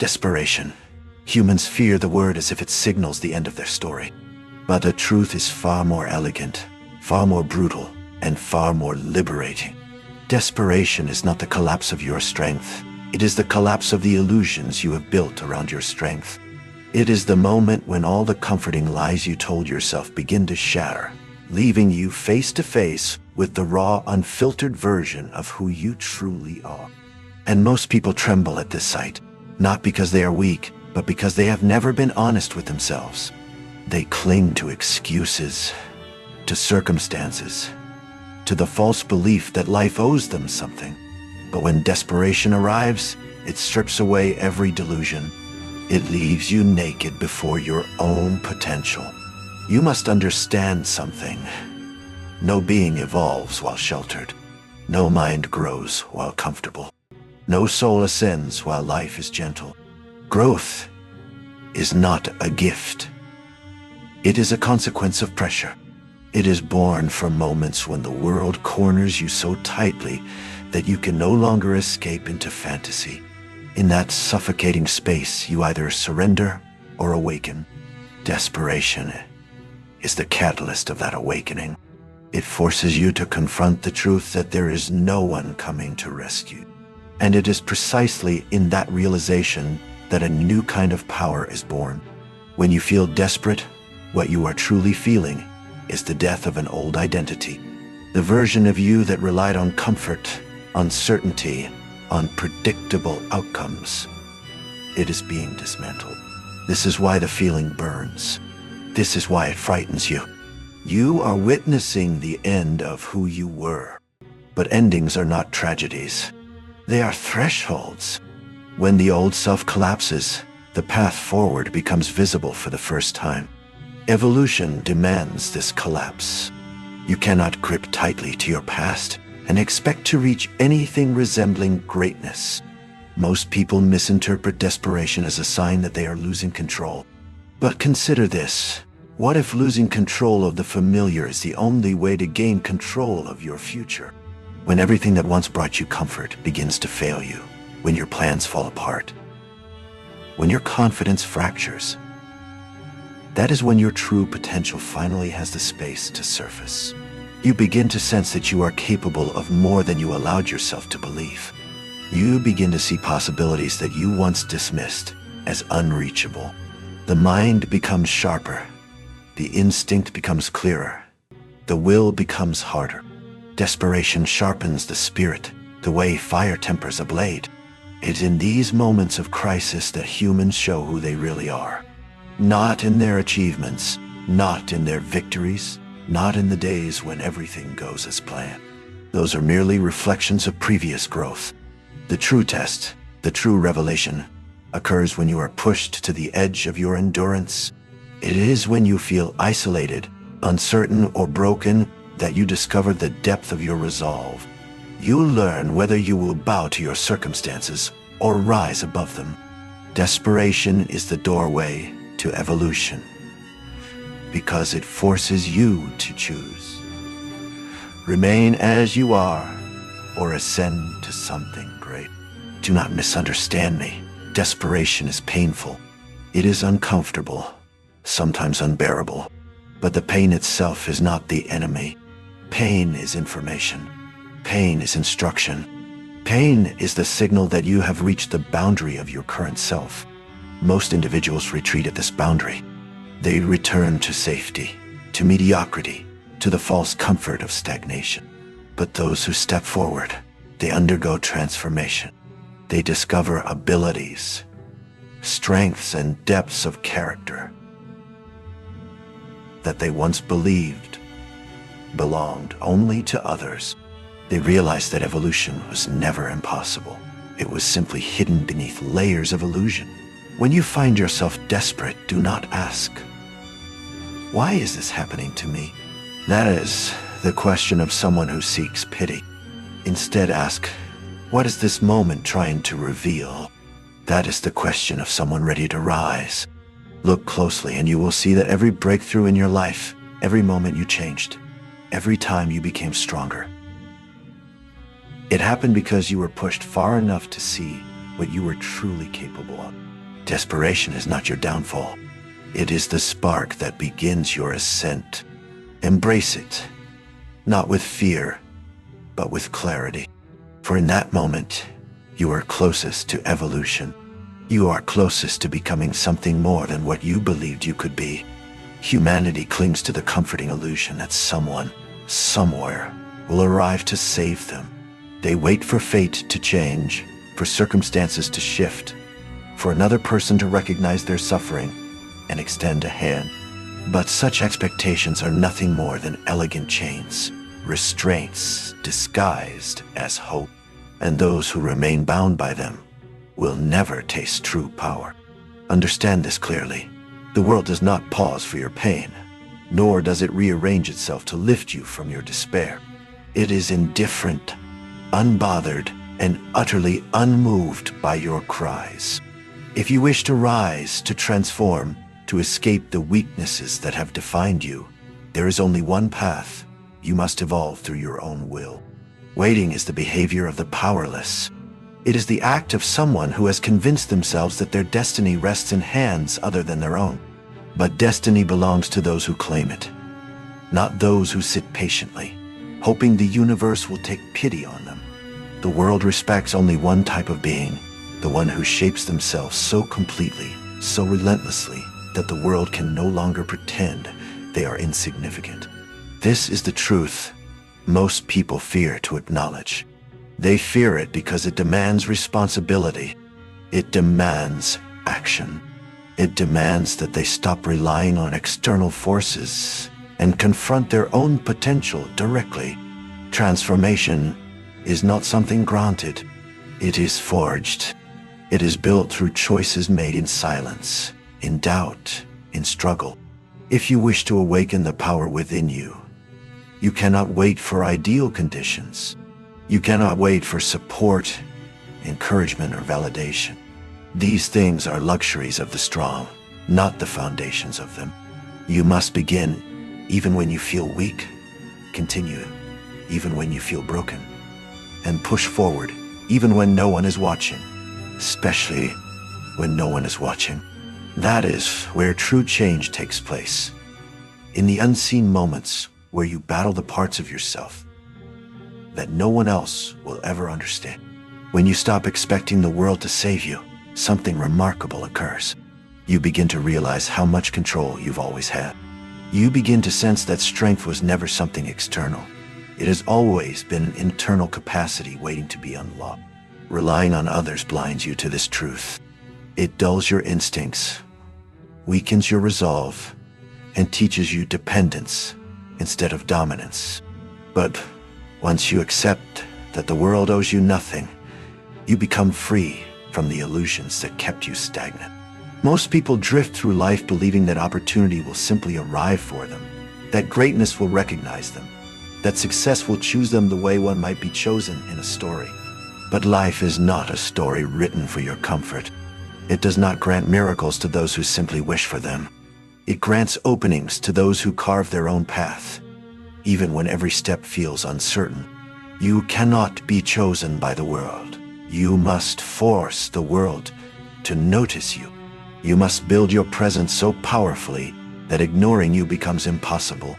Desperation. Humans fear the word as if it signals the end of their story. But the truth is far more elegant, far more brutal, and far more liberating. Desperation is not the collapse of your strength. It is the collapse of the illusions you have built around your strength. It is the moment when all the comforting lies you told yourself begin to shatter, leaving you face to face with the raw, unfiltered version of who you truly are. And most people tremble at this sight, not because they are weak, but because they have never been honest with themselves. They cling to excuses, to circumstances, to the false belief that life owes them something. But when desperation arrives, it strips away every delusion. It leaves you naked before your own potential. You must understand something. No being evolves while sheltered. No mind grows while comfortable. No soul ascends while life is gentle. Growth is not a gift. It is a consequence of pressure. It is born from moments when the world corners you so tightly that you can no longer escape into fantasy. In that suffocating space, you either surrender or awaken. Desperation is the catalyst of that awakening. It forces you to confront the truth that there is no one coming to rescue. And it is precisely in that realization that a new kind of power is born. When you feel desperate, what you are truly feeling is the death of an old identity. The version of you that relied on comfort, on certainty, on predictable outcomes. It is being dismantled. This is why the feeling burns. This is why it frightens you. You are witnessing the end of who you were. But endings are not tragedies. They are thresholds. When the old self collapses, the path forward becomes visible for the first time. Evolution demands this collapse. You cannot grip tightly to your past and expect to reach anything resembling greatness. Most people misinterpret desperation as a sign that they are losing control. But consider this. What if losing control of the familiar is the only way to gain control of your future? When everything that once brought you comfort begins to fail you, when your plans fall apart, when your confidence fractures, that is when your true potential finally has the space to surface. You begin to sense that you are capable of more than you allowed yourself to believe. You begin to see possibilities that you once dismissed as unreachable. The mind becomes sharper. The instinct becomes clearer. The will becomes harder. Desperation sharpens the spirit, the way fire tempers a blade. It's in these moments of crisis that humans show who they really are. Not in their achievements, not in their victories, not in the days when everything goes as planned. Those are merely reflections of previous growth. The true test, the true revelation, occurs when you are pushed to the edge of your endurance. It is when you feel isolated, uncertain, or broken that you discover the depth of your resolve. You learn whether you will bow to your circumstances or rise above them. Desperation is the doorway to evolution, because it forces you to choose. Remain as you are, or ascend to something great. Do not misunderstand me. Desperation is painful. It is uncomfortable, sometimes unbearable. But the pain itself is not the enemy. Pain is information. Pain is instruction. Pain is the signal that you have reached the boundary of your current self. Most individuals retreat at this boundary. They return to safety, to mediocrity, to the false comfort of stagnation. But those who step forward, they undergo transformation. They discover abilities, strengths, and depths of character that they once believed belonged only to others. They realize that evolution was never impossible. It was simply hidden beneath layers of illusion. When you find yourself desperate, do not ask, "Why is this happening to me?" That is the question of someone who seeks pity. Instead ask, "What is this moment trying to reveal?" That is the question of someone ready to rise. Look closely and you will see that every breakthrough in your life, every moment you changed, every time you became stronger, it happened because you were pushed far enough to see what you were truly capable of. Desperation is not your downfall. It is the spark that begins your ascent. Embrace it, not with fear, but with clarity. For in that moment, you are closest to evolution. You are closest to becoming something more than what you believed you could be. Humanity clings to the comforting illusion that someone, somewhere, will arrive to save them. They wait for fate to change, for circumstances to shift, for another person to recognize their suffering and extend a hand. But such expectations are nothing more than elegant chains, restraints disguised as hope. And those who remain bound by them will never taste true power. Understand this clearly. The world does not pause for your pain, nor does it rearrange itself to lift you from your despair. It is indifferent, unbothered, and utterly unmoved by your cries. If you wish to rise, to transform, to escape the weaknesses that have defined you, there is only one path. You must evolve through your own will. Waiting is the behavior of the powerless. It is the act of someone who has convinced themselves that their destiny rests in hands other than their own. But destiny belongs to those who claim it, not those who sit patiently, hoping the universe will take pity on them. The world respects only one type of being, the one who shapes themselves so completely, so relentlessly, that the world can no longer pretend they are insignificant. This is the truth most people fear to acknowledge. They fear it because it demands responsibility. It demands action. It demands that they stop relying on external forces and confront their own potential directly. Transformation is not something granted. It is forged. It is built through choices made in silence, in doubt, in struggle. If you wish to awaken the power within you, you cannot wait for ideal conditions. You cannot wait for support, encouragement, or validation. These things are luxuries of the strong, not the foundations of them. You must begin even when you feel weak, continue even when you feel broken, and push forward even when no one is watching, especially when no one is watching. That is where true change takes place, in the unseen moments where you battle the parts of yourself that no one else will ever understand. When you stop expecting the world to save you, something remarkable occurs. You begin to realize how much control you've always had. You begin to sense that strength was never something external. It has always been an internal capacity waiting to be unlocked. Relying on others blinds you to this truth. It dulls your instincts, weakens your resolve, and teaches you dependence instead of dominance. But once you accept that the world owes you nothing, you become free from the illusions that kept you stagnant. Most people drift through life believing that opportunity will simply arrive for them, that greatness will recognize them, that success will choose them the way one might be chosen in a story. But life is not a story written for your comfort. It does not grant miracles to those who simply wish for them. It grants openings to those who carve their own path, even when every step feels uncertain. You cannot be chosen by the world. You must force the world to notice you. You must build your presence so powerfully that ignoring you becomes impossible.